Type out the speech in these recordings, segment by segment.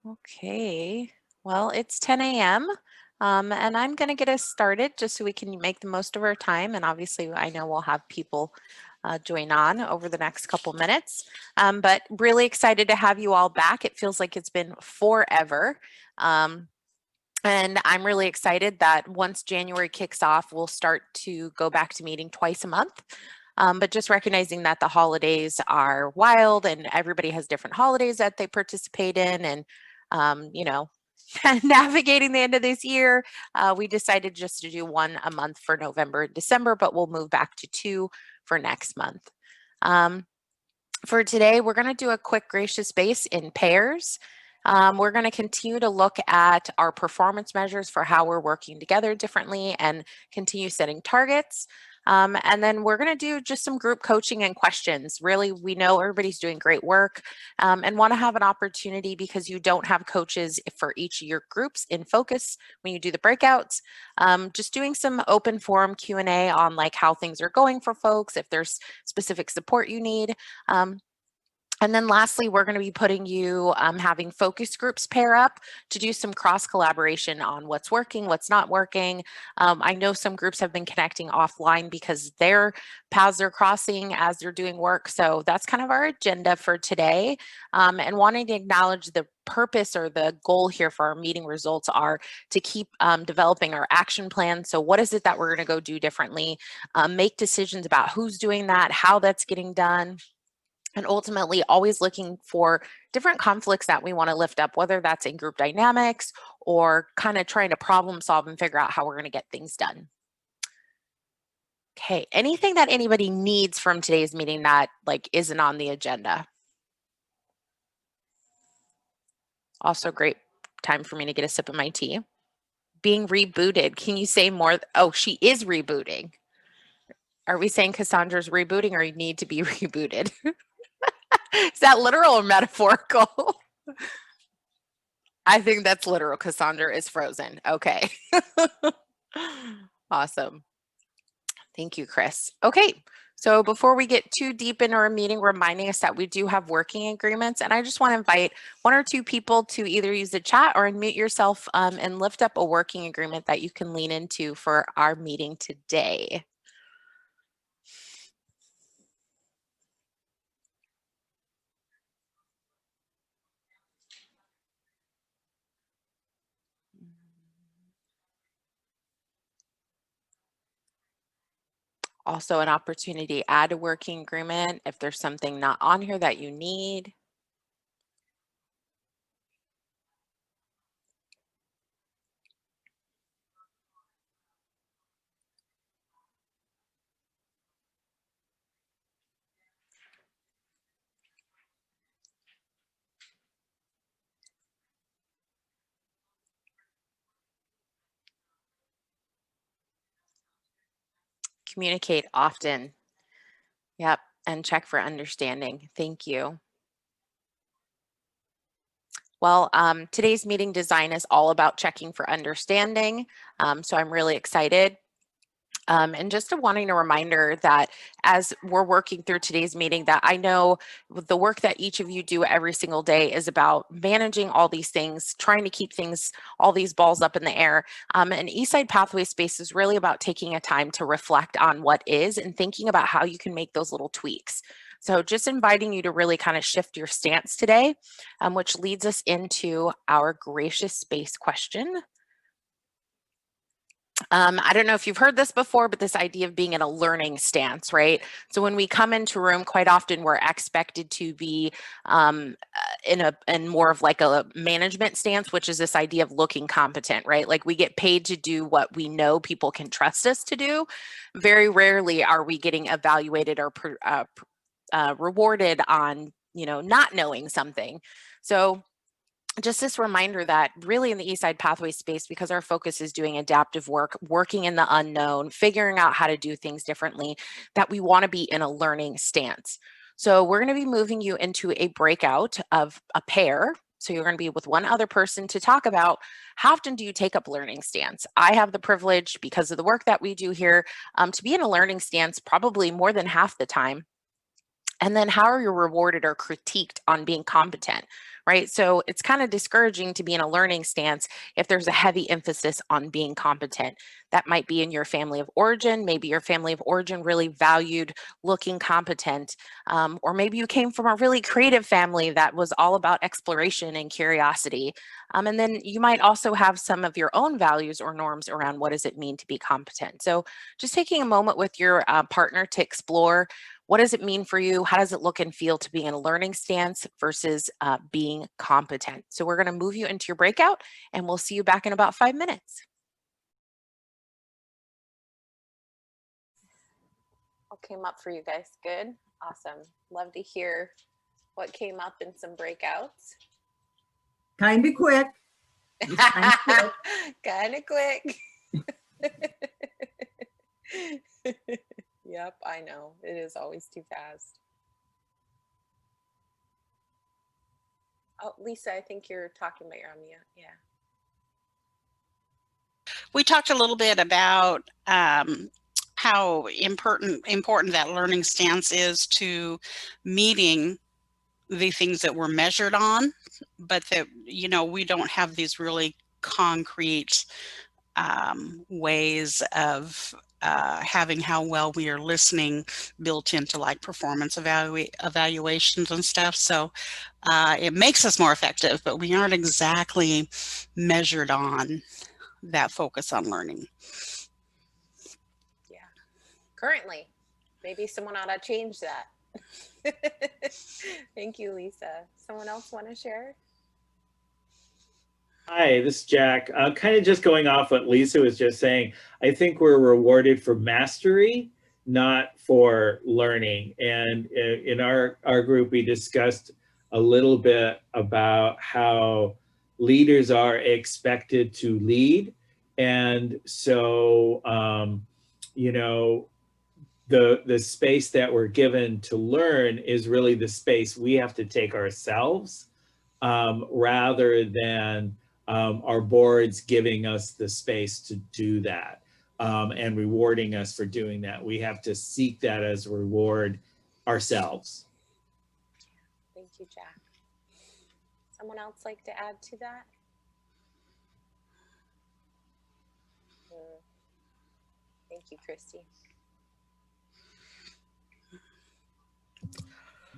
Okay, well, it's 10 a.m. And I'm going to get us started just so we can make the most of our time. And obviously, I know we'll have people join on over the next couple minutes. But really excited to have you all back. It feels like it's been forever. Um, and I'm really excited that once January kicks off, we'll start to go back to meeting twice a month. But just recognizing that the holidays are wild and everybody has different holidays that they participate in. And, you know, navigating the end of this year, we decided just to do one a month for November and December, but we'll move back to two for next month. Um, for today, we're going to do a quick gracious base in pairs. We're going to continue to look at our performance measures for how we're working together differently and continue setting targets. And then we're going to do just some group coaching and questions. Really, we know everybody's doing great work and want to have an opportunity because you don't have coaches for each of your groups in focus when you do the breakouts. Just doing some open forum Q&A on like how things are going for folks, if there's specific support you need. And then lastly, we're going to be putting you having focus groups pair up to do some cross collaboration on what's working, what's not working. I know some groups have been connecting offline because their paths are crossing as they're doing work. So that's kind of our agenda for today. And wanting to acknowledge the purpose or the goal here for our meeting results are to keep developing our action plan. So what is it that we're going to go do differently? Make decisions about who's doing that, how that's getting done, and ultimately always looking for different conflicts that we want to lift up, whether that's in group dynamics or kind of trying to problem solve and figure out how we're going to get things done. Okay, anything that anybody needs from today's meeting that like isn't on the agenda? Also great time for me to get a sip of my tea. Being rebooted, can you say more? Oh, she is rebooting. Are we saying Cassandra's rebooting or you need to be rebooted? Is that literal or metaphorical? I think that's literal. Cassandra is frozen. Okay. Awesome. Thank you, Chris. Okay. So before we get too deep into our meeting, reminding us that we do have working agreements, and I just want to invite one or two people to either use the chat or unmute yourself and lift up a working agreement that you can lean into for our meeting today. Also an opportunity to add a working agreement if there's something not on here that you need. Communicate often. Yep. And check for understanding. Thank you. Well, today's meeting design is all about checking for understanding. So I'm really excited. And just wanting a reminder that as we're working through today's meeting, that I know the work that each of you do every single day is about managing all these things, trying to keep things, all these balls up in the air. And Eastside Pathway Space is really about taking a time to reflect on what is and thinking about how you can make those little tweaks. So just inviting you to really kind of shift your stance today, which leads us into our gracious space question. I don't know if you've heard this before, but this idea of being in a learning stance, right? So when we come into room, quite often we're expected to be in more of like a management stance, which is this idea of looking competent, right? Like we get paid to do what we know people can trust us to do. Very rarely are we getting evaluated or rewarded on, not knowing something. So just this reminder that really in the Eastside Pathway space, because our focus is doing adaptive work, working in the unknown, figuring out how to do things differently, that we want to be in a learning stance. So we're going to be moving you into a breakout of a pair. So you're going to be with one other person to talk about how often do you take up learning stance? I have the privilege because of the work that we do here to be in a learning stance probably more than half the time. And then how are you rewarded or critiqued on being competent, right? So it's kind of discouraging to be in a learning stance if there's a heavy emphasis on being competent. That might be in your family of origin. Maybe your family of origin really valued looking competent, or maybe you came from a really creative family that was all about exploration and curiosity. And then you might also have some of your own values or norms around what does it mean to be competent. So just taking a moment with your partner to explore, what does it mean for you? How does it look and feel to be in a learning stance versus being competent? So we're going to move you into your breakout, and we'll see you back in about 5 minutes. What came up for you guys? Good. Awesome. Love to hear what came up in some breakouts. Kind of quick. Kind of quick. Yep, I know. It is always too fast. Oh, Lisa, I think you're talking about your on mute. Yeah. We talked a little bit about how important that learning stance is to meeting the things that we're measured on, but that, you know, we don't have these really concrete ways of having how well we are listening built into like performance evaluations and stuff. So it makes us more effective, but we aren't exactly measured on that focus on learning. Yeah. Currently, maybe someone ought to change that. Thank you, Lisa. Someone else want to share? Hi, this is Jack. Kind of just going off what Lisa was just saying. I think we're rewarded for mastery, not for learning. And in our group, we discussed a little bit about how leaders are expected to lead. And so, you know, the space that we're given to learn is really the space we have to take ourselves, rather than our boards giving us the space to do that, and rewarding us for doing that. We have to seek that as a reward ourselves. Thank you, Jack. Someone else like to add to that? Thank you, Christy.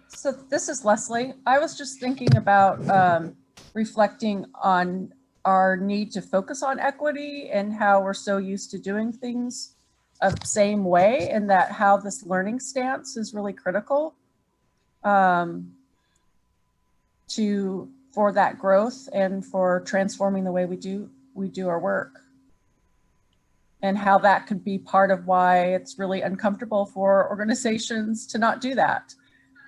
So this is Leslie. I was just thinking about reflecting on our need to focus on equity and how we're so used to doing things a same way, and that how this learning stance is really critical for that growth and for transforming the way we do our work, and how that could be part of why it's really uncomfortable for organizations to not do that,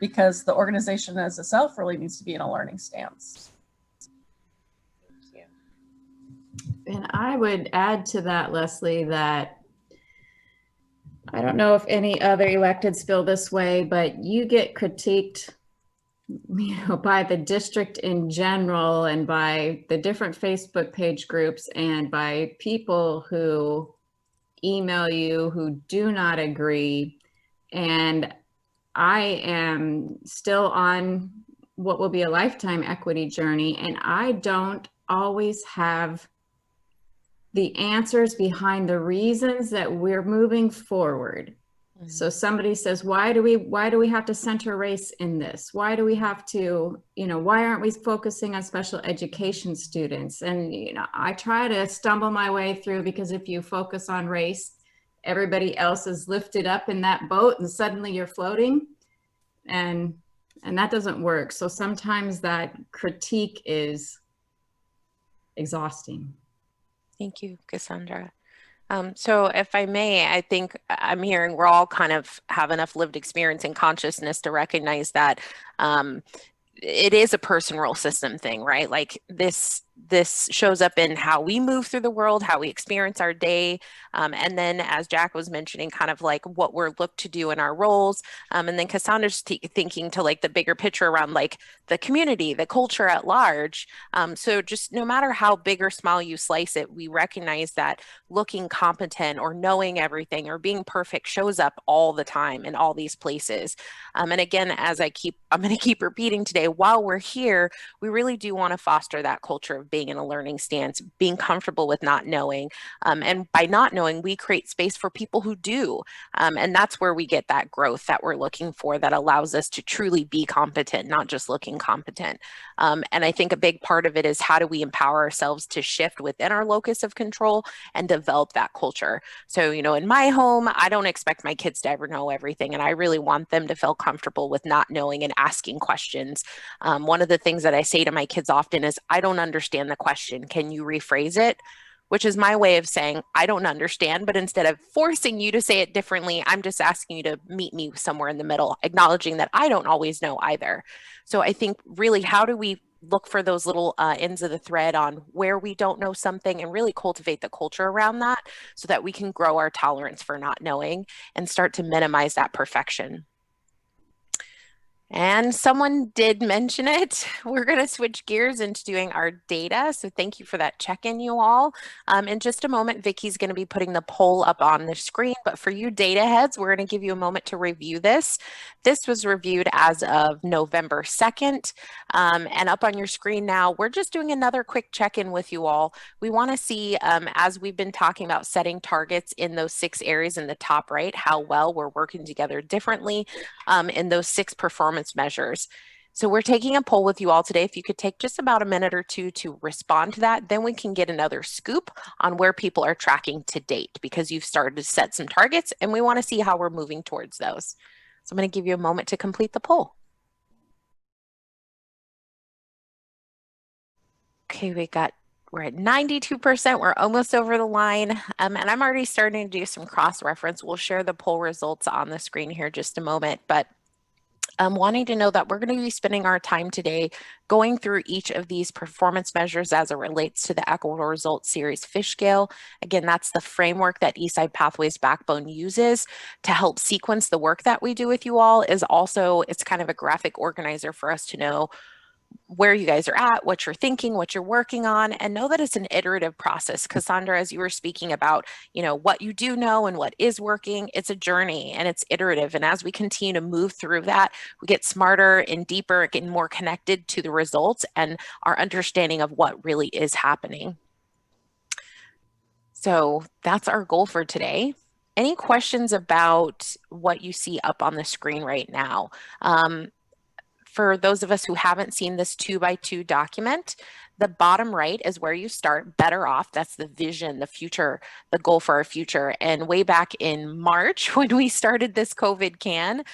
because the organization as itself really needs to be in a learning stance. Thank you. And I would add to that, Leslie, that I don't know if any other electeds feel this way, but you get critiqued, you know, by the district in general and by the different Facebook page groups and by people who email you who do not agree. And I am still on what will be a lifetime equity journey, and I don't always have the answers behind the reasons that we're moving forward. Mm-hmm. So somebody says, why do we have to center race in this? Why do we have to, you know, why aren't we focusing on special education students? And, you know, I try to stumble my way through, because if you focus on race, everybody else is lifted up in that boat and suddenly you're floating, and that doesn't work. So sometimes that critique is exhausting. Thank you, Cassandra. So if I may, I think I'm hearing we're all kind of have enough lived experience and consciousness to recognize that it is a person role system thing, right? Like this this shows up in how we move through the world, how we experience our day. And then as Jack was mentioning, kind of like what we're looked to do in our roles. And then Cassandra's thinking to like the bigger picture around like the community, the culture at large. So just no matter how big or small you slice it, we recognize that looking competent or knowing everything or being perfect shows up all the time in all these places. And again, as I'm going to keep repeating today, while we're here, we really do want to foster that culture of being in a learning stance, being comfortable with not knowing. And by not knowing, we create space for people who do. And that's where we get that growth that we're looking for that allows us to truly be competent, not just looking competent. And I think a big part of it is how do we empower ourselves to shift within our locus of control and develop that culture. So, you know, in my home, I don't expect my kids to ever know everything. And I really want them to feel comfortable with not knowing and asking questions. One of the things that I say to my kids often is, I don't understand the question. Can you rephrase it? Which is my way of saying, I don't understand, but instead of forcing you to say it differently, I'm just asking you to meet me somewhere in the middle, acknowledging that I don't always know either. So I think really, how do we look for those little ends of the thread on where we don't know something and really cultivate the culture around that so that we can grow our tolerance for not knowing and start to minimize that perfection. And someone did mention it. We're going to switch gears into doing our data. So thank you for that check-in, you all. In just a moment, Vicky's going to be putting the poll up on the screen. But for you data heads, we're going to give you a moment to review this. This was reviewed as of November 2nd. And up on your screen now, we're just doing another quick check-in with you all. We want to see, as we've been talking about setting targets in those 6 areas in the top right, how well we're working together differently in those 6 performance measures. So we're taking a poll with you all today. If you could take just about a minute or two to respond to that, then we can get another scoop on where people are tracking to date, because you've started to set some targets and we want to see how we're moving towards those. So I'm going to give you a moment to complete the poll. Okay, we're at 92%. We're almost over the line. And I'm already starting to do some cross-reference. We'll share the poll results on the screen here in just a moment, but I'm wanting to know that we're going to be spending our time today going through each of these performance measures as it relates to the Equitable Results Series fish scale. Again, that's the framework that Eastside Pathways Backbone uses to help sequence the work that we do with you all. It's kind of a graphic organizer for us to know where you guys are at, what you're thinking, what you're working on, and know that it's an iterative process. Cassandra, as you were speaking about, you know, what you do know and what is working, it's a journey and it's iterative. And as we continue to move through that, we get smarter and deeper, getting more connected to the results and our understanding of what really is happening. So that's our goal for today. Any questions about what you see up on the screen right now? For those of us who haven't seen this 2x2 document, the bottom right is where you start, better off. That's the vision, the future, the goal for our future. And way back in March, when we started this COVID can,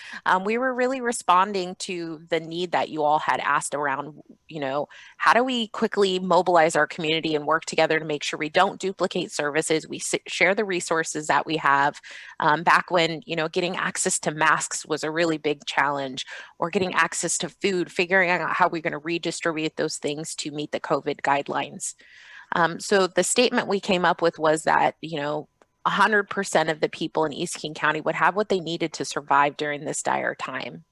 we were really responding to the need that you all had asked around, you know, how do we quickly mobilize our community and work together to make sure we don't duplicate services, we share the resources that we have. Back when, you know, getting access to masks was a really big challenge, or getting access to food, figuring out how we're going to redistribute those things to meet the COVID guidelines. So the statement we came up with was that, you know, 100% of the people in East King County would have what they needed to survive during this dire time.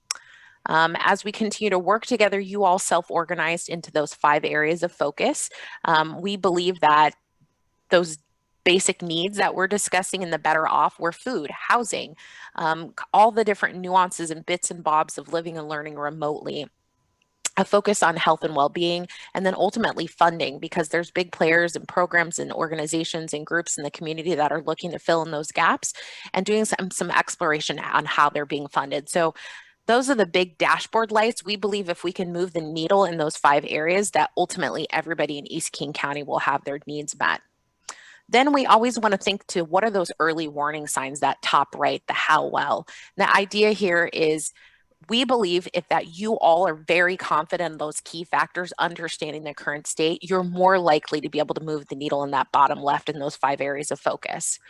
As we continue to work together, you all self-organized into those 5 areas of focus. We believe that those basic needs that we're discussing in the better off were food, housing, all the different nuances and bits and bobs of living and learning remotely, a focus on health and well-being, and then ultimately funding, because there's big players and programs and organizations and groups in the community that are looking to fill in those gaps and doing some exploration on how they're being funded. So those are the big dashboard lights. We believe if we can move the needle in those 5 areas, that ultimately everybody in East King County will have their needs met. Then we always want to think to what are those early warning signs, that top right, the how well. The idea here is we believe if that you all are very confident in those key factors, understanding the current state, you're more likely to be able to move the needle in that bottom left in those 5 areas of focus.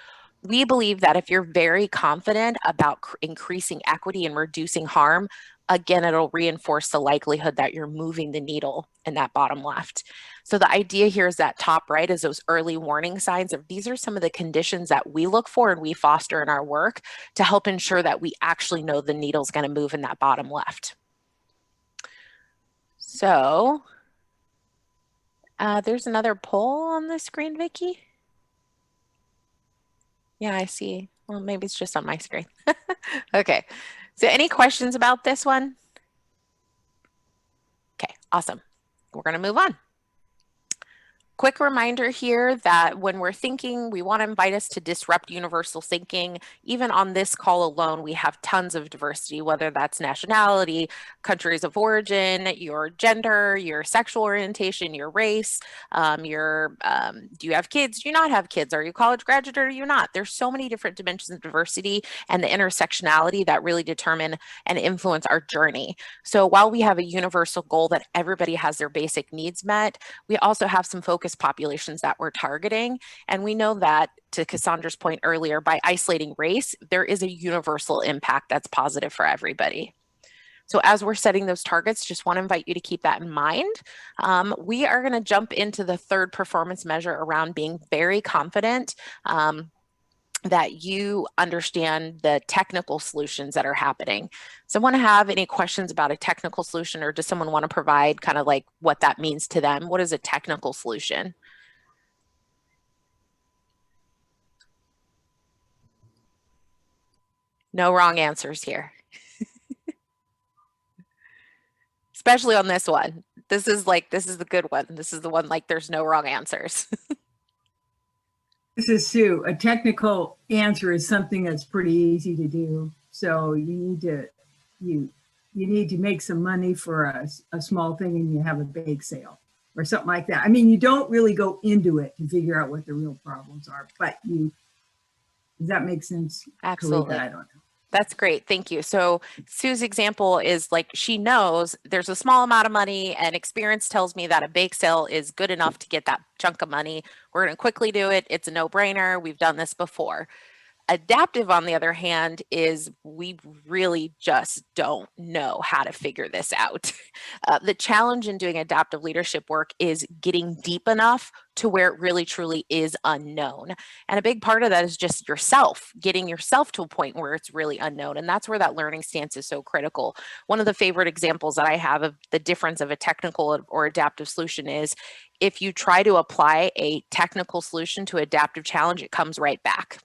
We believe that if you're very confident about increasing equity and reducing harm, again, it'll reinforce the likelihood that you're moving the needle in that bottom left. So the idea here is that top right is those early warning signs of these are some of the conditions that we look for and we foster in our work to help ensure that we actually know the needle's going to move in that bottom left. So there's another poll on the screen, Vicki. Yeah, I see. Well, maybe it's just on my screen. Okay. So any questions about this one? Okay, awesome. We're going to move on. Quick reminder here that when we're thinking, we want to invite us to disrupt universal thinking. Even on this call alone, we have tons of diversity, whether that's nationality, countries of origin, your gender, your sexual orientation, your race, do you have kids? Do you not have kids? Are you college graduate or are you not? There's so many different dimensions of diversity and the intersectionality that really determine and influence our journey. So while we have a universal goal that everybody has their basic needs met, we also have some focus populations that we're targeting. And we know that, to Cassandra's point earlier, by isolating race, there is a universal impact that's positive for everybody. So as we're setting those targets, just want to invite you to keep that in mind. We are going to jump into the third performance measure around being very confident that you understand the technical solutions that are happening. Someone have any questions about a technical solution, or does someone want to provide kind of like what that means to them? What is a technical solution? No wrong answers here. Especially on this one. This is the good one. This is the one like there's no wrong answers. This is Sue. A technical answer is something that's pretty easy to do. So you need to make some money for a small thing and you have a bake sale or something like that. I mean, you don't really go into it to figure out what the real problems are, but does that make sense? Absolutely. Kalika? I don't know. That's great. Thank you. So Sue's example is like, she knows there's a small amount of money and experience tells me that a bake sale is good enough to get that chunk of money. We're going to quickly do it. It's a no-brainer. We've done this before. Adaptive, on the other hand, is we really just don't know how to figure this out. The challenge in doing adaptive leadership work is getting deep enough to where it really truly is unknown. And a big part of that is just yourself, getting yourself to a point where it's really unknown. And that's where that learning stance is so critical. One of the favorite examples that I have of the difference of a technical or adaptive solution is if you try to apply a technical solution to adaptive challenge, it comes right back.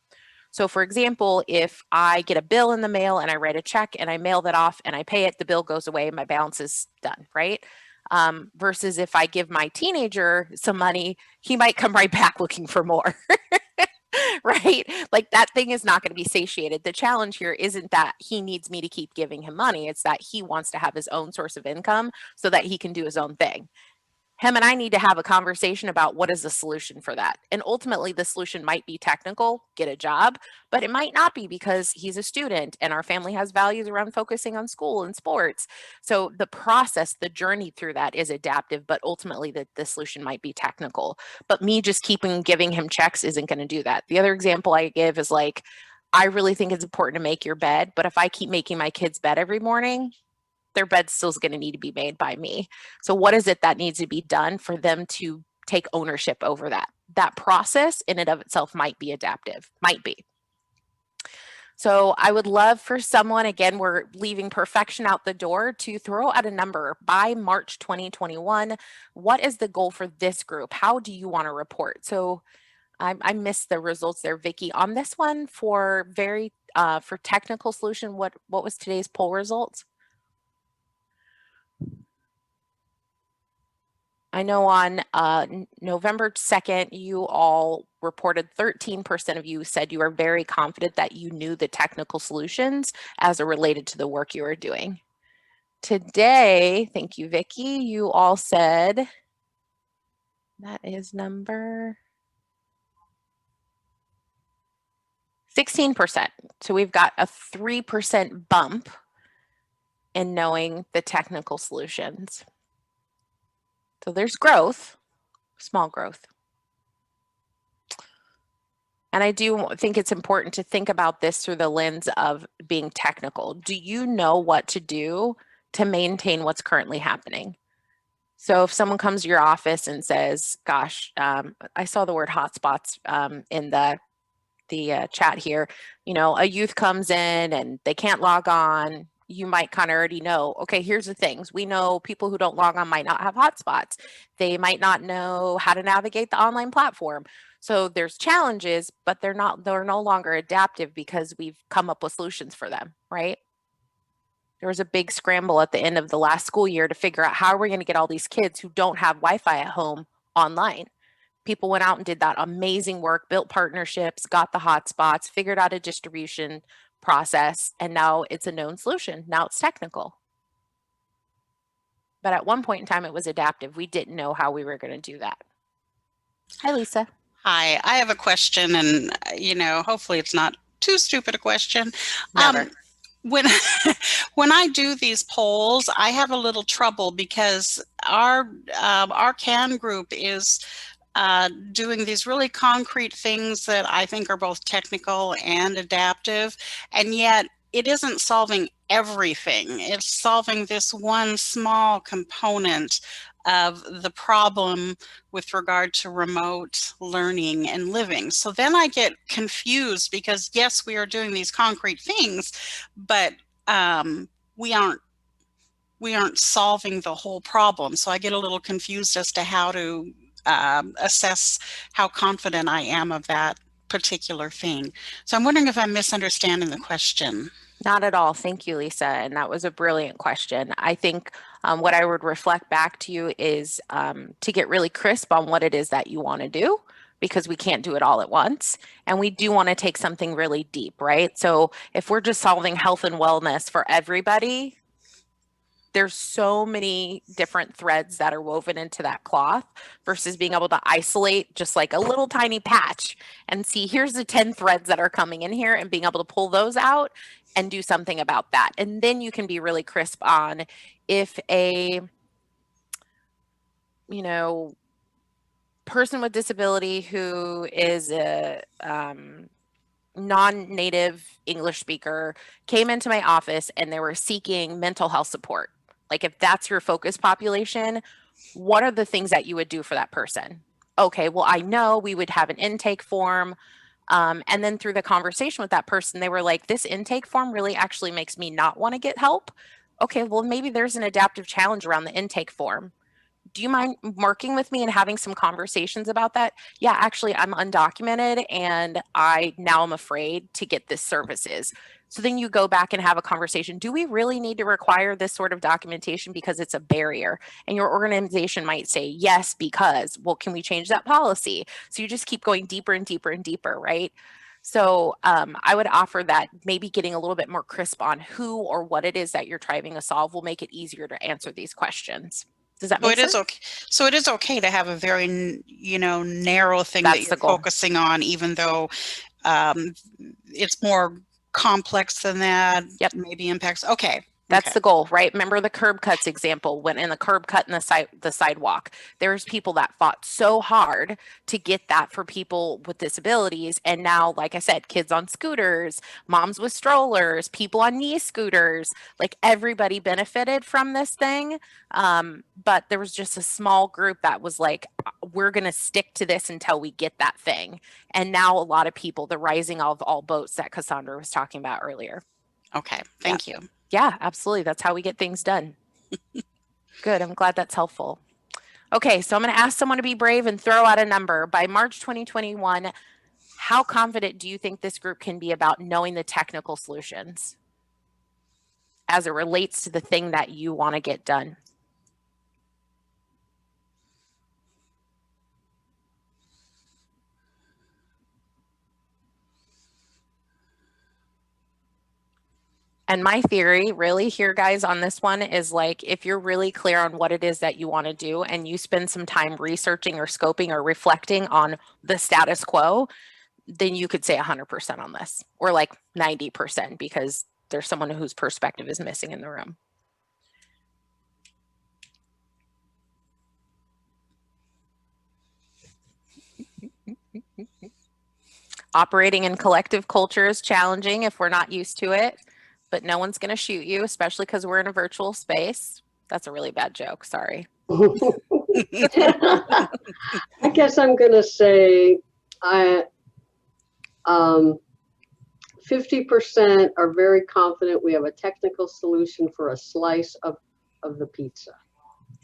So for example, if I get a bill in the mail and I write a check and I mail that off and I pay it, the bill goes away and my balance is done, right? Versus if I give my teenager some money, he might come right back looking for more, right? Like that thing is not going to be satiated. The challenge here isn't that he needs me to keep giving him money. It's that he wants to have his own source of income so that he can do his own thing. Him and I need to have a conversation about what is the solution for that. And ultimately the solution might be technical, get a job, but it might not be because he's a student and our family has values around focusing on school and sports. So the process, the journey through that is adaptive, but ultimately the solution might be technical. But me just giving him checks isn't going to do that. The other example I give is like, I really think it's important to make your bed, but if I keep making my kids' bed every morning, their bed still is going to need to be made by me. So what is it that needs to be done for them to take ownership over that? That process in and of itself might be adaptive, might be. So I would love for someone, again, we're leaving perfection out the door, to throw out a number by March 2021. What is the goal for this group? How do you want to report? So I missed the results there, Vicki. On this one for technical solution, what was today's poll results? I know on November 2nd, you all reported 13% of you said you are very confident that you knew the technical solutions as it related to the work you were doing. Today, thank you, Vicki, you all said, that is number 16%. So we've got a 3% bump in knowing the technical solutions. So there's growth, small growth. And I do think it's important to think about this through the lens of being technical. Do you know what to do to maintain what's currently happening. So if someone comes to your office and says, gosh, I saw the word hotspots in the chat here, you know, a youth comes in and they can't log on, you might kind of already know, okay, here's the things. We know people who don't log on might not have hotspots. They might not know how to navigate the online platform. So there's challenges, but they're no longer adaptive because we've come up with solutions for them, right? There was a big scramble at the end of the last school year to figure out how we're going to get all these kids who don't have Wi-Fi at home online. People went out and did that amazing work, built partnerships, got the hotspots, figured out a distribution process, and now it's a known solution. Now it's technical. But at one point in time, it was adaptive. We didn't know how we were going to do that. Hi, Lisa. Hi, I have a question, and you know, hopefully it's not too stupid a question. Never. When when I do these polls, I have a little trouble because our CAN group is doing these really concrete things that I think are both technical and adaptive, and yet it isn't solving everything. It's solving this one small component of the problem with regard to remote learning and living. So then I get confused because yes, we are doing these concrete things, but we aren't solving the whole problem. So I get a little confused as to how to assess how confident I am of that particular thing. So I'm wondering if I'm misunderstanding the question. Not at all. Thank you, Lisa. And that was a brilliant question. I think what I would reflect back to you is to get really crisp on what it is that you want to do, because we can't do it all at once. And we do want to take something really deep, right? So if we're just solving health and wellness for everybody, there's so many different threads that are woven into that cloth versus being able to isolate just like a little tiny patch and see, here's the 10 threads that are coming in here, and being able to pull those out and do something about that. And then you can be really crisp on if a, you know, person with disability who is a non-native English speaker came into my office and they were seeking mental health support. Like if that's your focus population, what are the things that you would do for that person? Okay, well, I know we would have an intake form. And then through the conversation with that person, they were like, this intake form really actually makes me not want to get help. Okay, well, maybe there's an adaptive challenge around the intake form. Do you mind working with me and having some conversations about that? Yeah, actually, I'm undocumented and I now am afraid to get this services. So then you go back and have a conversation. Do we really need to require this sort of documentation because it's a barrier? And your organization might say, yes, because, well, can we change that policy? So you just keep going deeper and deeper and deeper, right? So I would offer that maybe getting a little bit more crisp on who or what it is that you're trying to solve will make it easier to answer these questions. Does that make sense? So it is okay to have a very, you know, narrow thing That's that the you're goal. focusing on, even though it's more complex than that. Yep. Maybe impacts. Okay. That's the goal, right? Remember the curb cuts example, when in the curb cut and the sidewalk, there's people that fought so hard to get that for people with disabilities. And now, like I said, kids on scooters, moms with strollers, people on knee scooters, like everybody benefited from this thing. But there was just a small group that was like, we're going to stick to this until we get that thing. And now a lot of people, the rising of all boats that Cassandra was talking about earlier. Okay. Thank you. Yeah, absolutely. That's how we get things done. Good. I'm glad that's helpful. Okay, so I'm going to ask someone to be brave and throw out a number. By March 2021, how confident do you think this group can be about knowing the technical solutions as it relates to the thing that you want to get done? And my theory really here, guys, on this one is like, if you're really clear on what it is that you want to do and you spend some time researching or scoping or reflecting on the status quo, then you could say 100% on this, or like 90%, because there's someone whose perspective is missing in the room. Operating in collective culture is challenging if we're not used to it. but no one's going to shoot you, especially because we're in a virtual space. That's a really bad joke. Sorry. I guess I'm going to say 50% are very confident we have a technical solution for a slice of the pizza.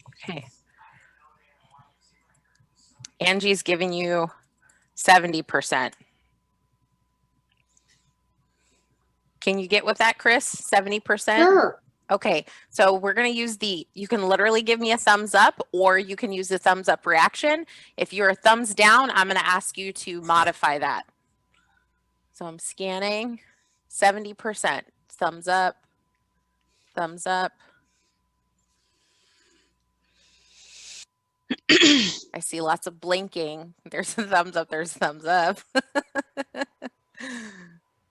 Okay. Angie's giving you 70%. Can you get with that, Chris? 70%? Sure. Okay, so we're going to use you can literally give me a thumbs up, or you can use the thumbs up reaction. If you're a thumbs down, I'm going to ask you to modify that. So I'm scanning 70%. Thumbs up, thumbs up. I see lots of blinking. There's a thumbs up, there's a thumbs up.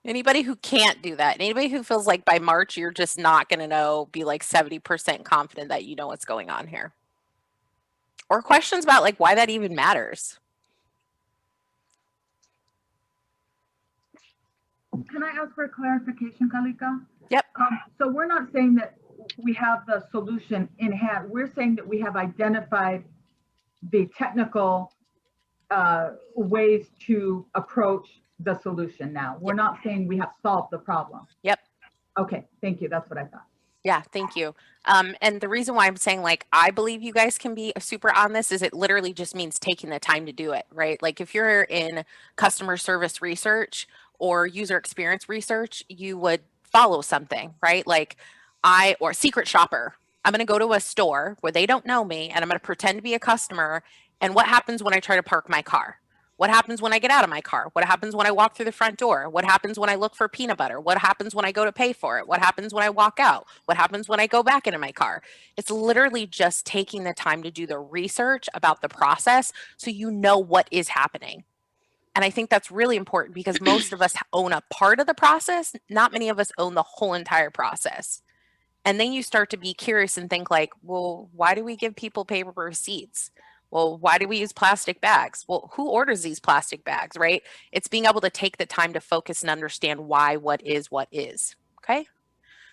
Anybody who can't do that, anybody who feels like by March you're just not going to know, be like 70% confident that you know what's going on here. Or questions about like why that even matters. Can I ask for a clarification, Kalika? Yep. So we're not saying that we have the solution in hand. We're saying that we have identified the technical ways to approach the solution now. We're not saying we have solved the problem. Yep. Okay, thank you. That's what I thought. Yeah, thank you. And the reason why I'm saying like I believe you guys can be super on this is it literally just means taking the time to do it, right? Like if you're in customer service research or user experience research, you would follow something, right? Like or secret shopper. I'm going to go to a store where they don't know me and I'm going to pretend to be a customer. And what happens when I try to park my car? What happens when I get out of my car? What happens when I walk through the front door? What happens when I look for peanut butter? What happens when I go to pay for it? What happens when I walk out? What happens when I go back into my car? It's literally just taking the time to do the research about the process so you know what is happening. And I think that's really important because most of us own a part of the process. Not many of us own the whole entire process. And then you start to be curious and think like, well, why do we give people paper receipts? Well, why do we use plastic bags? Well, who orders these plastic bags, right? It's being able to take the time to focus and understand why what is, okay?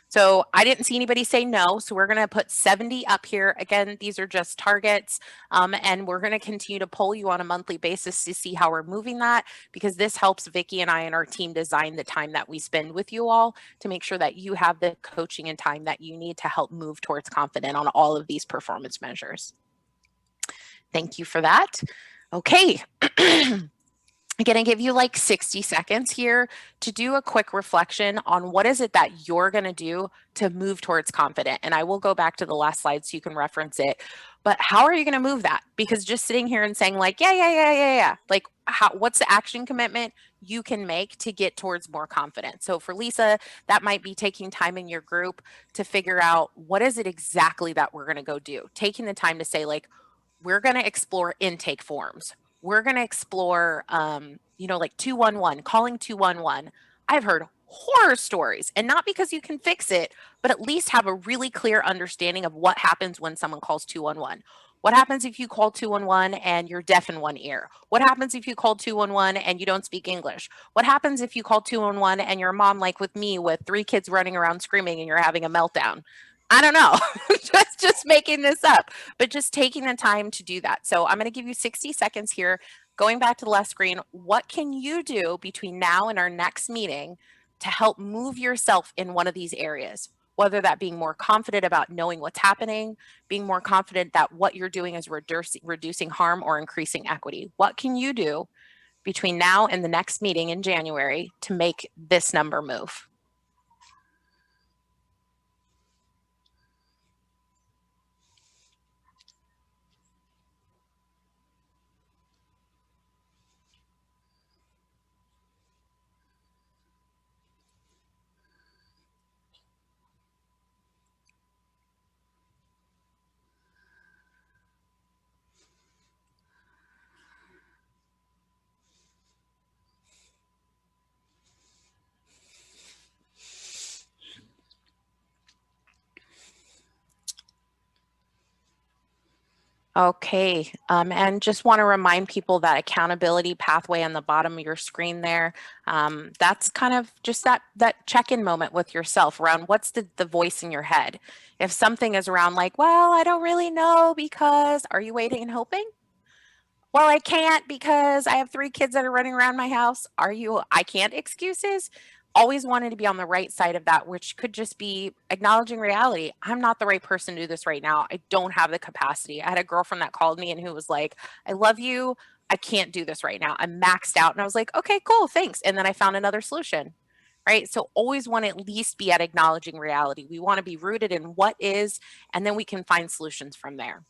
So I didn't see anybody say no, so we're gonna put 70 up here. Again, these are just targets, and we're gonna continue to poll you on a monthly basis to see how we're moving that, because this helps Vicki and I and our team design the time that we spend with you all to make sure that you have the coaching and time that you need to help move towards confident on all of these performance measures. Thank you for that. Okay. I'm going to give you like 60 seconds here to do a quick reflection on what is it that you're going to do to move towards confident. And I will go back to the last slide so you can reference it. But how are you going to move that? Because just sitting here and saying like, yeah, like what's the action commitment you can make to get towards more confidence? So for Lisa, that might be taking time in your group to figure out what is it exactly that we're going to go do. Taking the time to say like, we're going to explore intake forms. We're going to explore, like 211, calling 211. I've heard horror stories, and not because you can fix it, but at least have a really clear understanding of what happens when someone calls 211. What happens if you call 211 and you're deaf in one ear? What happens if you call 211 and you don't speak English? What happens if you call 211 and you're a mom like with me with 3 kids running around screaming and you're having a meltdown? I don't know, just making this up, but just taking the time to do that. So I'm going to give you 60 seconds here. Going back to the left screen, what can you do between now and our next meeting to help move yourself in one of these areas? Whether that being more confident about knowing what's happening, being more confident that what you're doing is reducing harm or increasing equity. What can you do between now and the next meeting in January to make this number move? Okay, and just want to remind people that accountability pathway on the bottom of your screen there, that's kind of just that check-in moment with yourself around what's the voice in your head. If something is around like, well, I don't really know because, are you waiting and hoping? Well, I can't because I have 3 kids that are running around my house. Are you, I can't excuses? Always wanted to be on the right side of that, which could just be acknowledging reality. I'm not the right person to do this right now. I don't have the capacity. I had a girlfriend that called me and who was like, I love you. I can't do this right now. I'm maxed out. And I was like, okay, cool, thanks. And then I found another solution, right? So always want to at least be at acknowledging reality. We want to be rooted in what is, and then we can find solutions from there.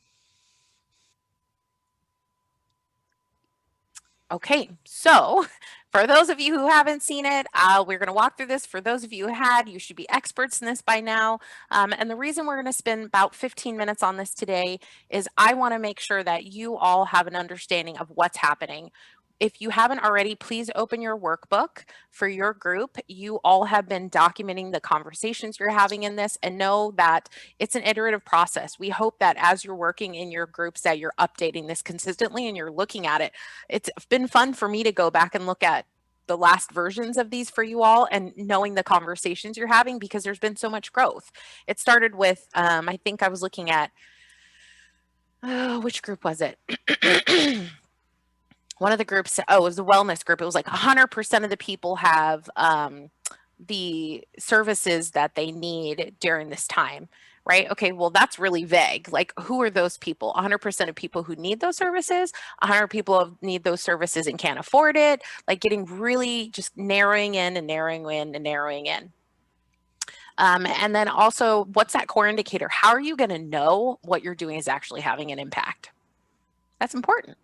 Okay, so for those of you who haven't seen it, we're going to walk through this. For those of you who had, you should be experts in this by now. And the reason we're going to spend about 15 minutes on this today is I want to make sure that you all have an understanding of what's happening. If you haven't already, please open your workbook for your group. You all have been documenting the conversations you're having in this, and know that it's an iterative process. We hope that as you're working in your groups that you're updating this consistently and you're looking at it. It's been fun for me to go back and look at the last versions of these for you all and knowing the conversations you're having, because there's been so much growth. It started with, I think I was looking at, which group was it? One of the groups, it was a wellness group. It was like 100% of the people have the services that they need during this time, right? Okay, well, that's really vague. Like, who are those people? 100% of people who need those services, 100 people need those services and can't afford it. Like, getting really just narrowing in and narrowing in and narrowing in. And then also, what's that core indicator? How are you going to know what you're doing is actually having an impact? That's important.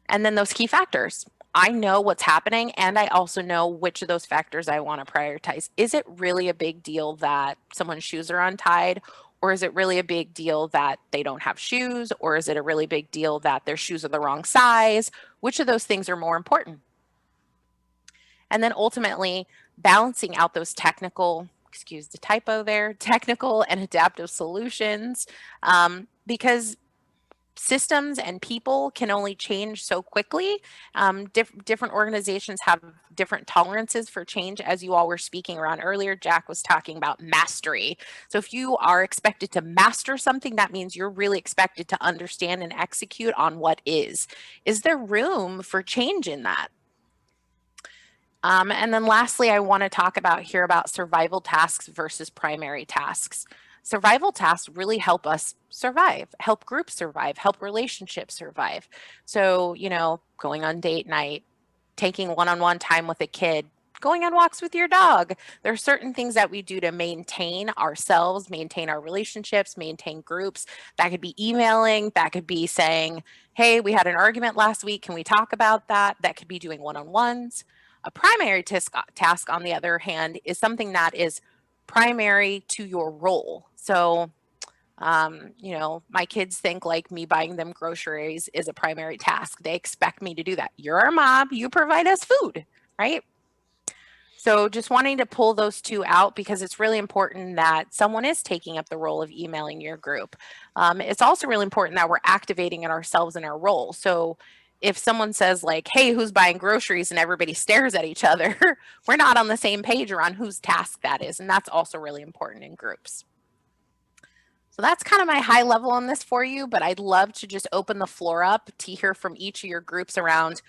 And then those key factors. I know what's happening, and I also know which of those factors I want to prioritize. Is it really a big deal that someone's shoes are untied? Or is it really a big deal that they don't have shoes? Or is it a really big deal that their shoes are the wrong size? Which of those things are more important? And then ultimately, balancing out those technical, excuse the typo there, technical and adaptive solutions, because systems and people can only change so quickly. Different organizations have different tolerances for change. As you all were speaking around earlier, Jack was talking about mastery. So if you are expected to master something, that means you're really expected to understand and execute on what is. Is there room for change in that? And then lastly, I want to talk about survival tasks versus primary tasks. Survival tasks really help us survive, help groups survive, help relationships survive. So, going on date night, taking one-on-one time with a kid, going on walks with your dog. There are certain things that we do to maintain ourselves, maintain our relationships, maintain groups. That could be emailing, that could be saying, hey, we had an argument last week, can we talk about that? That could be doing one-on-ones. A primary task, on the other hand, is something that is primary to your role. So, my kids think like me buying them groceries is a primary task. They expect me to do that. You're our mom, you provide us food, right? So just wanting to pull those two out, because it's really important that someone is taking up the role of emailing your group. It's also really important that we're activating it ourselves in our role. So if someone says like, hey, who's buying groceries, and everybody stares at each other, we're not on the same page around whose task that is. And that's also really important in groups. So that's kind of my high level on this for you, but I'd love to just open the floor up to hear from each of your groups around,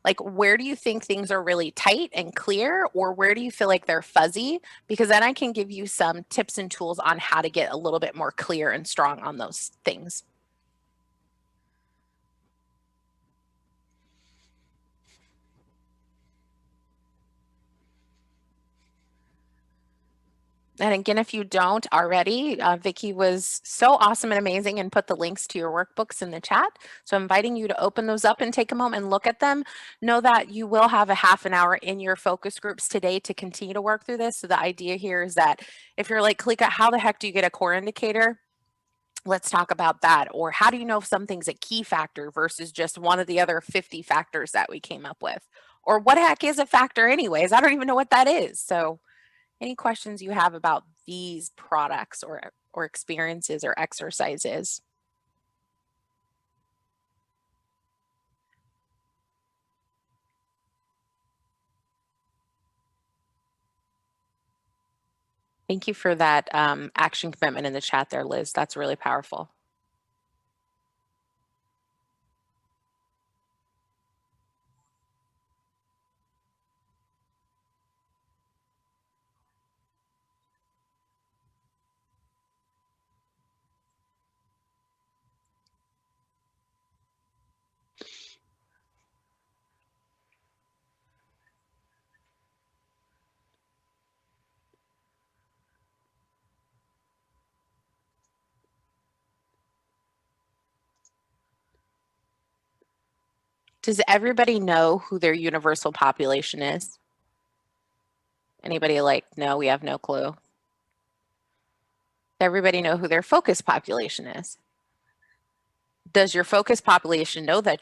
like, where do you think things are really tight and clear, or where do you feel like they're fuzzy? Because then I can give you some tips and tools on how to get a little bit more clear and strong on those things. And again, if you don't already, Vicki was so awesome and amazing and put the links to your workbooks in the chat. So I'm inviting you to open those up and take a moment and look at them. Know that you will have a half an hour in your focus groups today to continue to work through this. So the idea here is that if you're like, Kalika, how the heck do you get a core indicator? Let's talk about that. Or how do you know if something's a key factor versus just one of the other 50 factors that we came up with? Or what the heck is a factor anyways? I don't even know what that is. So any questions you have about these products or experiences or exercises? Thank you for that action commitment in the chat there, Liz. That's really powerful. Does everybody know who their universal population is? Anybody like, no, we have no clue. Everybody know who their focus population is? Does your focus population know that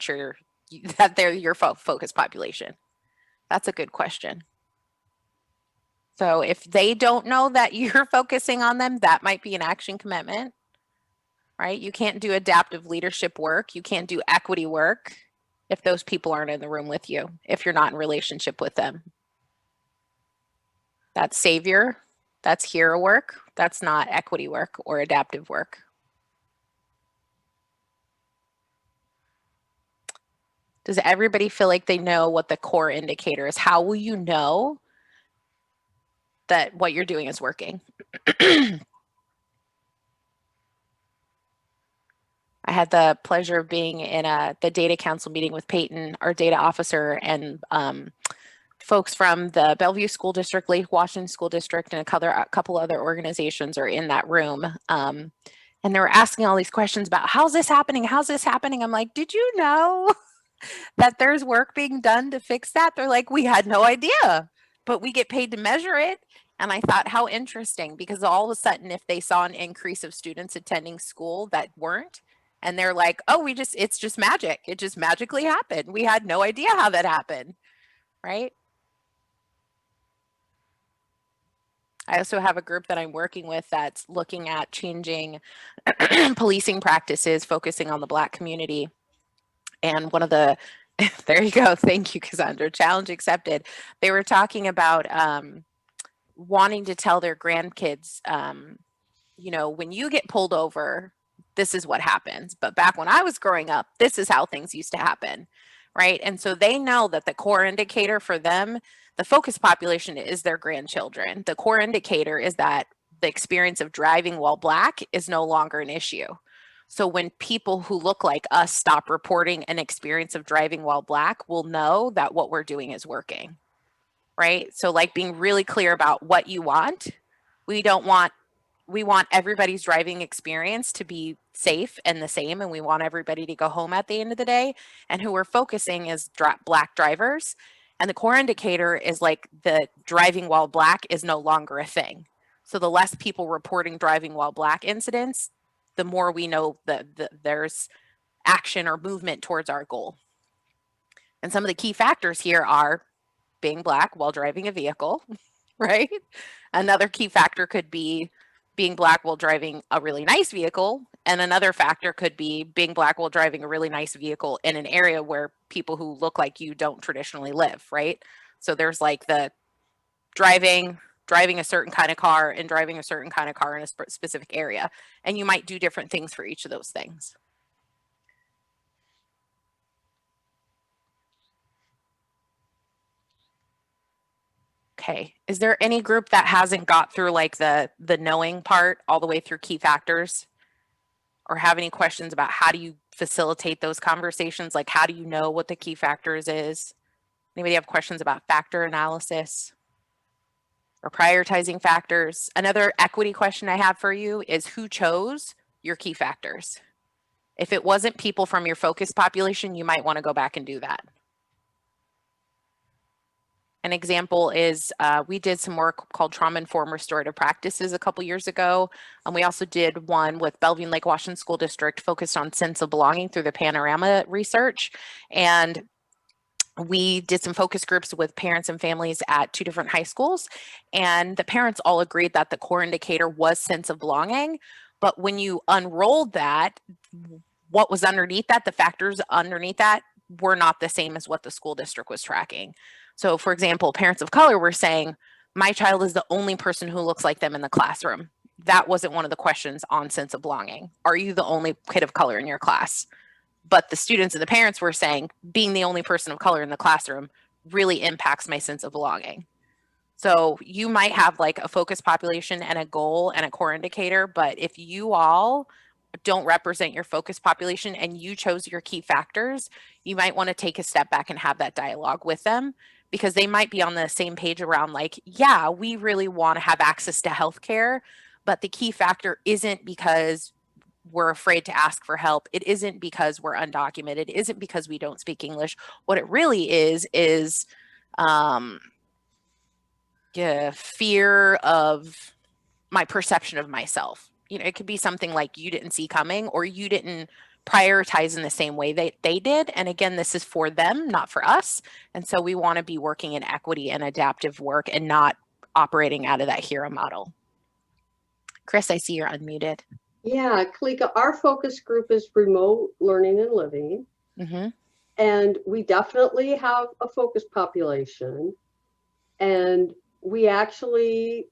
they're your focus population? That's a good question. So if they don't know that you're focusing on them, that might be an action commitment, right? You can't do adaptive leadership work. You can't do equity work if those people aren't in the room with you, if you're not in relationship with them. That's savior, that's hero work. That's not equity work or adaptive work. Does everybody feel like they know what the core indicator is? How will you know that what you're doing is working? I had the pleasure of being in the data council meeting with Peyton, our data officer, and folks from the Bellevue School District, Lake Washington School District, and a couple other organizations are in that room. And they were asking all these questions about, how's this happening? How's this happening? I'm like, did you know that there's work being done to fix that? They're like, we had no idea, but we get paid to measure it. And I thought, how interesting, because all of a sudden, if they saw an increase of students attending school that weren't, and they're like, oh, it's just magic. It just magically happened. We had no idea how that happened, right? I also have a group that I'm working with that's looking at changing policing practices, focusing on the Black community. And one of the, there you go, thank you, Cassandra, challenge accepted. They were talking about wanting to tell their grandkids, you know, when you get pulled over, this is what happens. But back when I was growing up, this is how things used to happen, right? And so they know that the core indicator for them, the focus population is their grandchildren. The core indicator is that the experience of driving while Black is no longer an issue. So when people who look like us stop reporting an experience of driving while Black, we'll know that what we're doing is working, right? So like being really clear about what you want. We want everybody's driving experience to be safe and the same, and we want everybody to go home at the end of the day. And who we're focusing is Black drivers. And the core indicator is like the driving while Black is no longer a thing. So the less people reporting driving while Black incidents, the more we know that there's action or movement towards our goal. And some of the key factors here are being Black while driving a vehicle, right? Another key factor could be being Black while driving a really nice vehicle. And another factor could be being Black while driving a really nice vehicle in an area where people who look like you don't traditionally live, right? So there's like the driving a certain kind of car and driving a certain kind of car in a specific area. And you might do different things for each of those things. Okay, is there any group that hasn't got through like the knowing part all the way through key factors? Or have any questions about how do you facilitate those conversations? Like how do you know what the key factors is? Anybody have questions about factor analysis or prioritizing factors? Another equity question I have for you is who chose your key factors? If it wasn't people from your focus population, you might want to go back and do that. An example is we did some work called trauma-informed restorative practices a couple years ago. And we also did one with Bellevue and Lake Washington School District focused on sense of belonging through the Panorama research. And we did some focus groups with parents and families at 2 different high schools. And the parents all agreed that the core indicator was sense of belonging. But when you unrolled that, what was underneath that, the factors underneath that were not the same as what the school district was tracking. So for example, parents of color were saying my child is the only person who looks like them in the classroom. That wasn't one of the questions on sense of belonging. Are you the only kid of color in your class? But the students and the parents were saying being the only person of color in the classroom really impacts my sense of belonging. So you might have like a focus population and a goal and a core indicator, but if you all don't represent your focus population and you chose your key factors, you might want to take a step back and have that dialogue with them, because they might be on the same page around like, yeah, we really want to have access to healthcare, but the key factor isn't because we're afraid to ask for help. It isn't because we're undocumented. It isn't because we don't speak English. What it really is fear of my perception of myself. You know, it could be something like you didn't see coming, or you didn't prioritize in the same way they did. And again, this is for them, not for us. And so we want to be working in equity and adaptive work and not operating out of that hero model. Chris, I see you're unmuted. Yeah, Kalika, our focus group is remote learning and living. Mm-hmm. And we definitely have a focus population. And we actually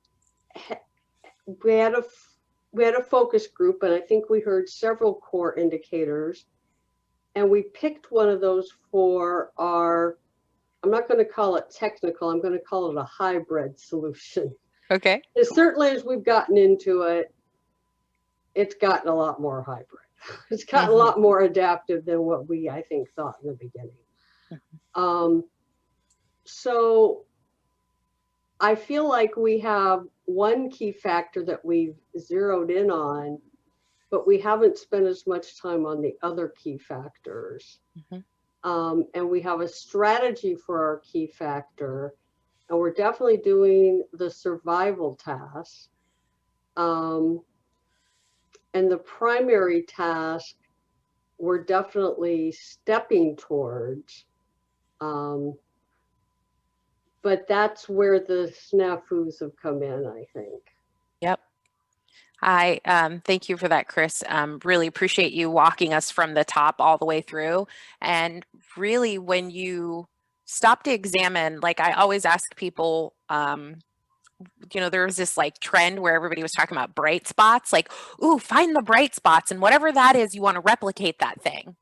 we had a focus group, and I think we heard several core indicators. And we picked one of those for our, I'm not going to call it technical, I'm going to call it a hybrid solution. Okay. And certainly as we've gotten into it, it's gotten a lot more hybrid. It's gotten a lot more adaptive than what we, I think, thought in the beginning. So I feel like we have one key factor that we've zeroed in on, but we haven't spent as much time on the other key factors. And we have a strategy for our key factor, and we're definitely doing the survival task. And the primary task, we're definitely stepping towards. But that's where the snafus have come in, I think. Yep. I thank you for that, Chris. Really appreciate you walking us from the top all the way through. And really, when you stop to examine, like I always ask people, you know, there was this like trend where everybody was talking about bright spots, like, ooh, find the bright spots, and whatever that is, you want to replicate that thing,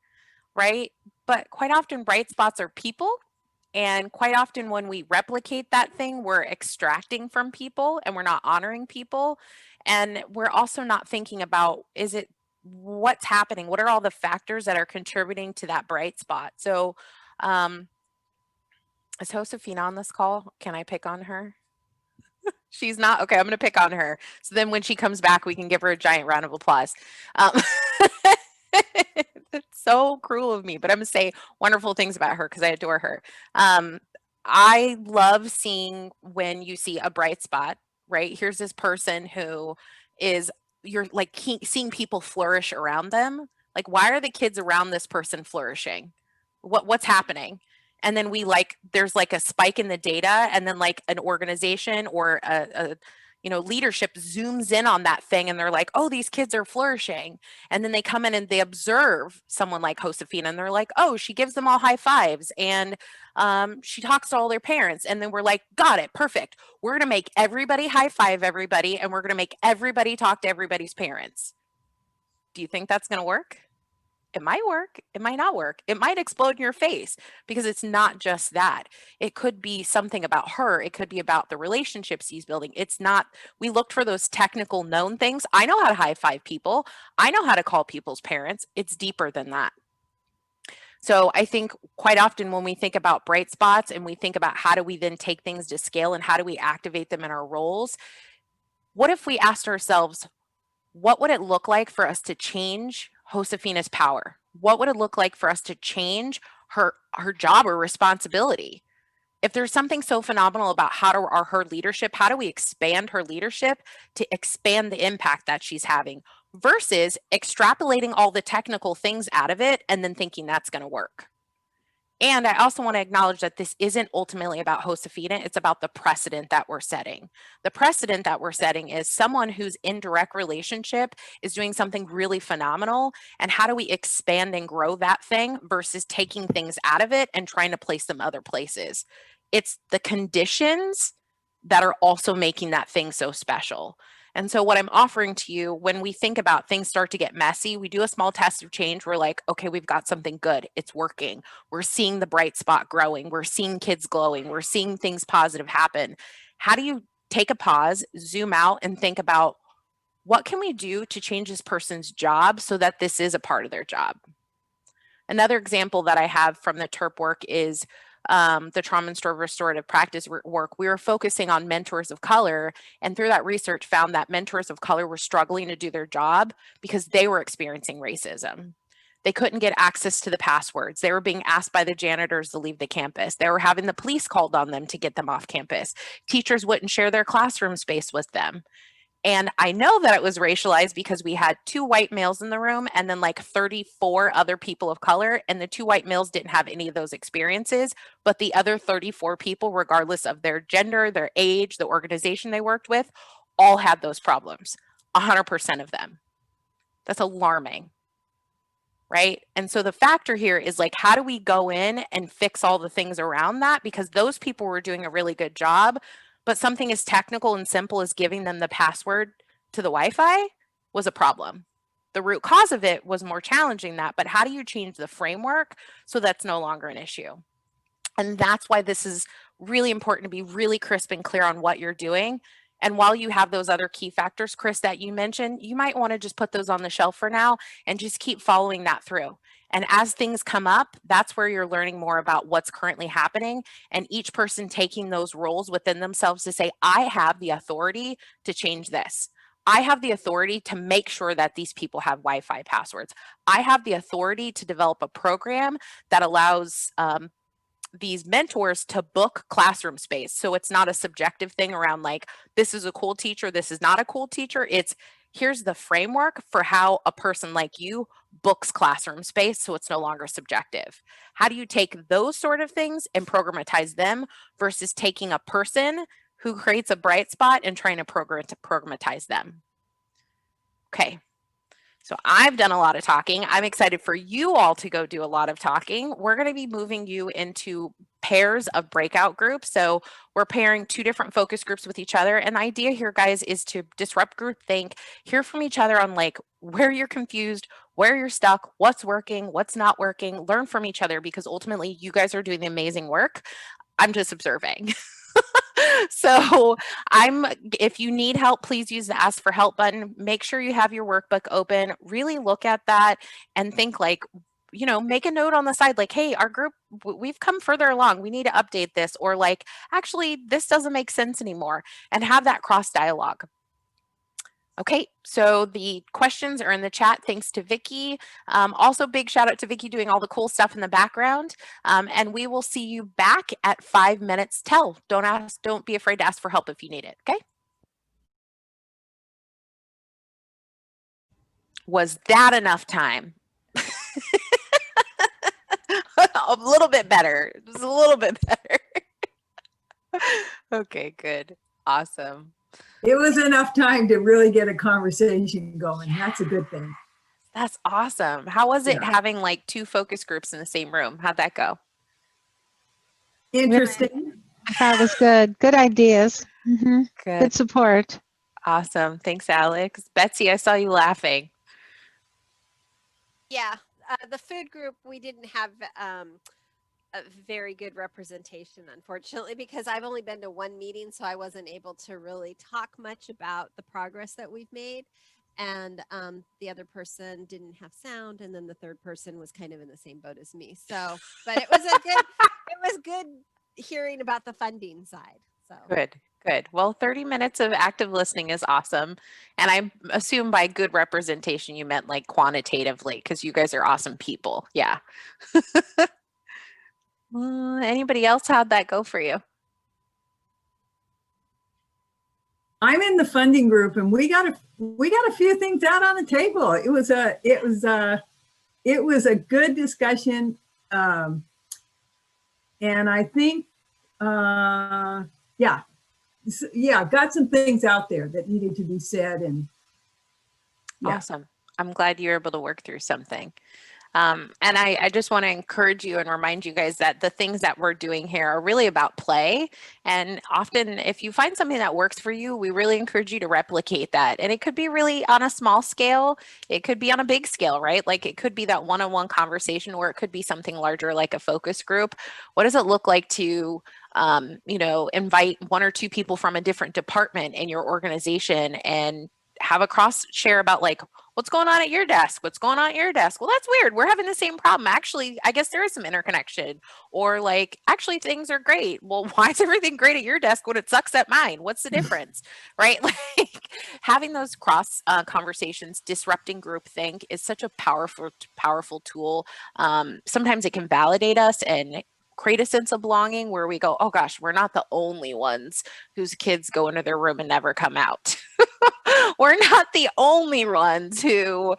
right? But quite often bright spots are people. And quite often when we replicate that thing, we're extracting from people and we're not honoring people. And we're also not thinking about, what's happening? What are all the factors that are contributing to that bright spot? So is Josefina on this call? Can I pick on her? She's not? Okay, I'm going to pick on her. So then when she comes back, we can give her a giant round of applause. It's so cruel of me, but I'm going to say wonderful things about her because I adore her. I love seeing when you see a bright spot, right? Here's this person who is, you're like seeing people flourish around them. Like, why are the kids around this person flourishing? What's happening? And then there's like a spike in the data, and then like an organization or a leadership zooms in on that thing, and they're like, oh, these kids are flourishing. And then they come in and they observe someone like Josefina, and they're like, oh, she gives them all high fives, and she talks to all their parents. And then we're like, got it, perfect. We're going to make everybody high five everybody, and we're going to make everybody talk to everybody's parents. Do you think that's going to work? It might work. It might not work. It might explode in your face, because it's not just that. It could be something about her. It could be about the relationships he's building. It's not, we looked for those technical known things. I know how to high five people. I know how to call people's parents. It's deeper than that. So I think quite often when we think about bright spots and we think about how do we then take things to scale and how do we activate them in our roles, what if we asked ourselves, what would it look like for us to change Josefina's power? What would it look like for us to change her job or responsibility? If there's something so phenomenal about her leadership, how do we expand her leadership to expand the impact that she's having versus extrapolating all the technical things out of it and then thinking that's going to work? And I also want to acknowledge that this isn't ultimately about Josefina. It's about the precedent that we're setting. The precedent that we're setting is someone who's in direct relationship is doing something really phenomenal. And how do we expand and grow that thing versus taking things out of it and trying to place them other places? It's the conditions that are also making that thing so special. And so what I'm offering to you, when we think about things start to get messy, we do a small test of change. We're like, okay, we've got something good. It's working. We're seeing the bright spot growing. We're seeing kids glowing. We're seeing things positive happen. How do you take a pause, zoom out, and think about what can we do to change this person's job so that this is a part of their job? Another example that I have from the TERP work is the trauma and restorative practice work. We were focusing on mentors of color, and through that research found that mentors of color were struggling to do their job because they were experiencing racism. They couldn't get access to the passwords. They were being asked by the janitors to leave the campus. They were having the police called on them to get them off campus. Teachers wouldn't share their classroom space with them. And I know that it was racialized because we had 2 white males in the room and then like 34 other people of color. And the 2 white males didn't have any of those experiences, but the other 34 people, regardless of their gender, their age, the organization they worked with, all had those problems, 100% of them. That's alarming, right? And so the factor here is like, how do we go in and fix all the things around that? Because those people were doing a really good job, but something as technical and simple as giving them the password to the Wi-Fi was a problem. The root cause of it was more challenging that, but how do you change the framework so that's no longer an issue? And that's why this is really important to be really crisp and clear on what you're doing. And while you have those other key factors, Chris, that you mentioned, you might want to just put those on the shelf for now and just keep following that through. And as things come up, that's where you're learning more about what's currently happening and each person taking those roles within themselves to say, I have the authority to change this. I have the authority to make sure that these people have Wi-Fi passwords. I have the authority to develop a program that allows these mentors to book classroom space. So it's not a subjective thing around like, this is a cool teacher, this is not a cool teacher. It's here's the framework for how a person like you books classroom space so it's no longer subjective. How do you take those sort of things and programatize them versus taking a person who creates a bright spot and trying to programatize them? Okay. So I've done a lot of talking. I'm excited for you all to go do a lot of talking. We're going to be moving you into pairs of breakout groups. So we're pairing 2 different focus groups with each other. And the idea here, guys, is to disrupt groupthink, hear from each other on like where you're confused, where you're stuck, what's working, what's not working, learn from each other because ultimately you guys are doing the amazing work. I'm just observing. So if you need help, please use the ask for help button. Make sure you have your workbook open, really look at that and think like, you know, make a note on the side, like, hey, our group, we've come further along. We need to update this, or like, actually, this doesn't make sense anymore, and have that cross dialogue. Okay, so the questions are in the chat. Thanks to Vicky. Also, big shout out to Vicky doing all the cool stuff in the background. And we will see you back at 5 minutes till. Don't be afraid to ask for help if you need it. Okay. Was that enough time? A little bit better. Just a little bit better. Okay, good. Awesome. It was enough time to really get a conversation going. That's a good thing. That's awesome. How was it Yeah. having like 2 focus groups in the same room? How'd that go? Interesting. That was good. Good ideas. Good. Good support. Awesome. Thanks, Alex. Betsy, I saw you laughing. Yeah, the food group, we didn't have a very good representation, unfortunately, because I've only been to 1 meeting, so I wasn't able to really talk much about the progress that we've made. And the other person didn't have sound, and then the third person was kind of in the same boat as me. So, but it was good hearing about the funding side. So Good. Well, 30 minutes of active listening is awesome. And I assume by good representation, you meant like quantitatively, because you guys are awesome people. Yeah. Anybody else? How'd that go for you? I'm in the funding group, and we got a few things out on the table. It was a good discussion, and I think got some things out there that needed to be said. And Awesome. I'm glad you were able to work through something. And I just want to encourage you and remind you guys that the things that we're doing here are really about play. And often if you find something that works for you, we really encourage you to replicate that. And it could be really on a small scale. It could be on a big scale, right? Like it could be that one-on-one conversation, or it could be something larger like a focus group. What does it look like to invite 1 or 2 people from a different department in your organization and have a cross share about like, what's going on at your desk? What's going on at your desk? Well, that's weird. We're having the same problem. Actually, I guess there is some interconnection. Or like, actually, things are great. Well, why is everything great at your desk when it sucks at mine? What's the difference? Right? Like having those cross conversations, disrupting groupthink is such a powerful tool. Sometimes it can validate us and create a sense of belonging where we go, oh gosh, we're not the only ones whose kids go into their room and never come out. We're not the only ones who,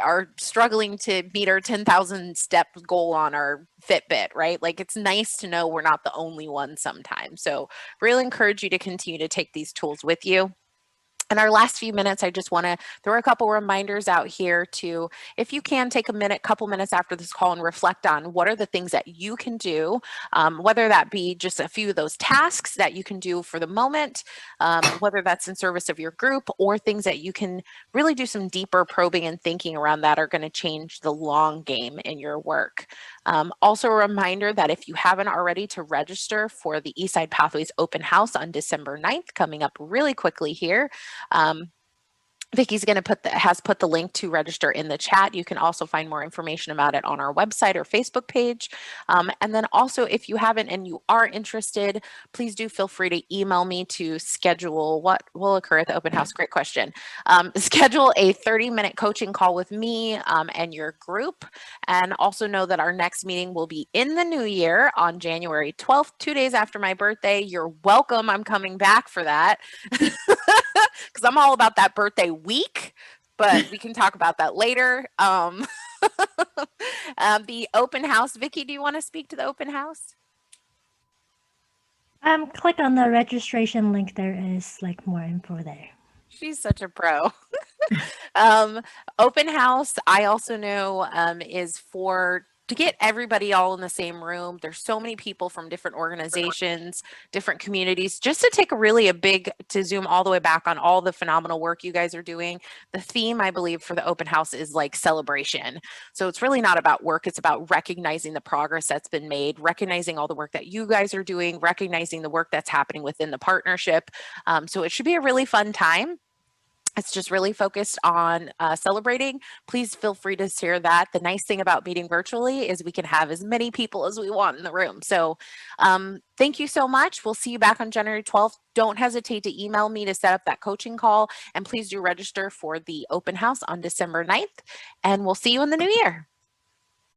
are struggling to meet our 10,000 step goal on our Fitbit, right? Like it's nice to know we're not the only ones sometimes. So really encourage you to continue to take these tools with you. In our last few minutes, I just want to throw a couple reminders out here to, if you can take a couple minutes after this call and reflect on what are the things that you can do, whether that be just a few of those tasks that you can do for the moment, whether that's in service of your group or things that you can really do some deeper probing and thinking around that are going to change the long game in your work. Also a reminder that if you haven't already, to register for the Eastside Pathways Open House on December 9th, coming up really quickly here. Vicky's going to has put the link to register in the chat. You can also find more information about it on our website or Facebook page. And then also, if you haven't and you are interested, please do feel free to email me to schedule what will occur at the open house. Great question. Schedule a 30-minute coaching call with me and your group. And also know that our next meeting will be in the new year on January 12th, 2 days after my birthday. You're welcome. I'm coming back for that. Because I'm all about that birthday week, but we can talk about that later. The open house, Vicky, do you want to speak to the open house? Click on the registration link. There is like more info there. She's such a pro. Open house, I also know is to get everybody all in the same room. There's so many people from different organizations, different communities, just to take to zoom all the way back on all the phenomenal work you guys are doing. The theme, I believe, for the open house is like celebration. So it's really not about work. It's about recognizing the progress that's been made, recognizing all the work that you guys are doing, recognizing the work that's happening within the partnership. So it should be a really fun time. It's just really focused on celebrating. Please feel free to share that. The nice thing about meeting virtually is we can have as many people as we want in the room. So thank you so much. We'll see you back on January 12th. Don't hesitate to email me to set up that coaching call. And please do register for the open house on December 9th. And we'll see you in the new year.